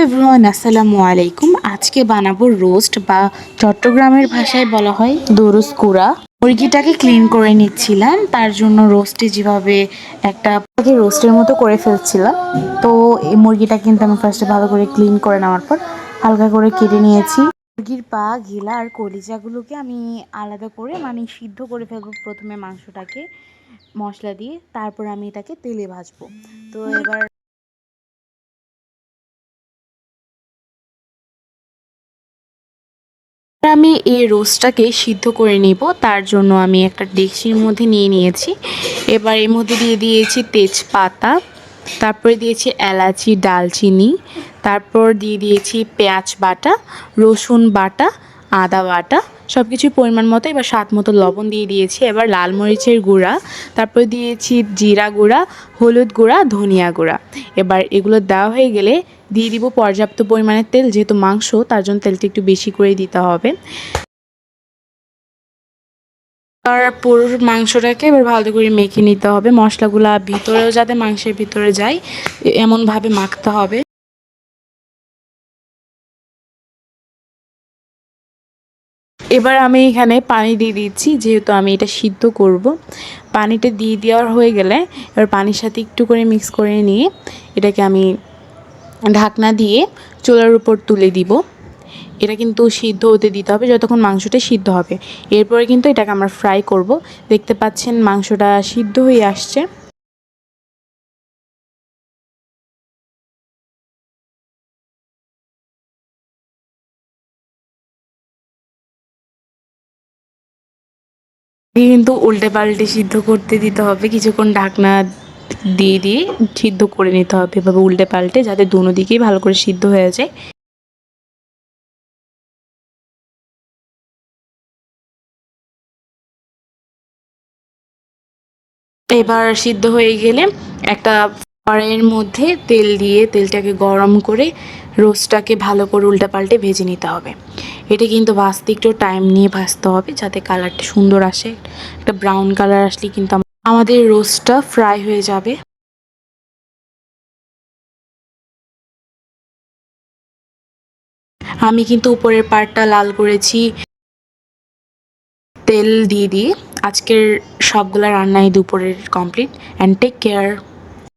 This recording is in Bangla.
এভরিওয়ান, আসসালামু আলাইকুম। আজকে বানাবো রোস্ট বা চট্টগ্রামের ভাষায় বলা হয় দরুস কুড়া। মুরগিটাকে ক্লিন করে নিচ্ছিলাম, তার জন্য রোস্টে যেভাবে একটা রোস্টের মতো করে ফেলছিলাম। তো এই মুরগিটা কিন্তু আমি ফার্স্টে ভালো করে ক্লিন করে নেওয়ার পর হালকা করে কেটে নিয়েছি। মুরগির পা, ঘিলা আর কলিজাগুলোকে আমি আলাদা করে সিদ্ধ করে ফেলবো প্রথমে মাংসটাকে মশলা দিয়ে, তারপর আমি এটাকে তেলে ভাজবো। তো এবার আমি এই রোস্টটাকে সিদ্ধ করে নিব। তার জন্য আমি একটা ডেকচির মধ্যে নিয়ে নিয়েছি। এবার এর মধ্যে দিয়ে দিয়েছি তেজপাতা, তারপরে দিয়েছি এলাচি, দালচিনি, তারপর দিয়ে দিয়েছি পেঁয়াজ বাটা, রসুন বাটা, আদা বাটা, সব কিছুর পরিমাণ মতো। এবার স্বাদ মতো লবণ দিয়ে দিয়েছি। এবার লাল মরিচের গুঁড়া, তারপরে দিয়েছি জিরা গুঁড়া, হলুদ গুঁড়া, ধনিয়া গুঁড়া। এবার এগুলো দেওয়া হয়ে গেলে দিয়ে দিব পর্যাপ্ত পরিমাণে তেল, যেহেতু মাংস তার জন্য তেলটা একটু বেশি করে দিতে হবে। আর পুরো মাংসটাকে এবার ভালো করে মেখে নিতে হবে, মশলাগুলা ভিতরেও যাতে মাংসের ভিতরে যায় এমনভাবে মাখতে হবে। এবার আমি এখানে পানি দিয়ে দিচ্ছি, যেহেতু আমি এটা সিদ্ধ করব। পানিটা দিয়ে দেওয়ার হয়ে গেলে এবার পানির সাথে একটু করে মিক্স করে নিয়ে এটাকে আমি ঢাকনা দিয়ে চুলার উপর তুলে দিব। এটা কিন্তু সিদ্ধ হতে দিতে হবে যতক্ষণ মাংসটা সিদ্ধ হবে। এরপরে কিন্তু এটাকে আমরা ফ্রাই করব। দেখতে পাচ্ছেন মাংসটা সিদ্ধ হয়ে আসছে। কিন্তু উল্টে পাল্টে সিদ্ধ করতে দিতে হবে, কিছুক্ষণ ঢাকনা দিয়ে দিয়ে সিদ্ধ করে নিতে হবে এভাবে উল্টে পাল্টে, যাতে দুনো দিকেই ভালো করে সিদ্ধ হয়ে যায়। এবার সিদ্ধ হয়ে গেলে একটা কড়াইয়ের মধ্যে তেল দিয়ে তেলটাকে গরম করে রোস্টটাকে ভালো করে উল্টে পাল্টে ভেজে নিতে হবে। এটা কিন্তু ভাজতে একটু টাইম নিয়ে ভাজতে হবে, যাতে কালারটা সুন্দর আসে। একটা ব্রাউন কালার আসলে কিন্তু আমাদের রোস্টটা ফ্রাই হয়ে যাবে। আমি কিন্তু উপরের পার্টটা লাল করেছি তেল দিয়ে দিয়ে। আজকের সবগুলা রান্নাই দুপুরের কমপ্লিট। And take care.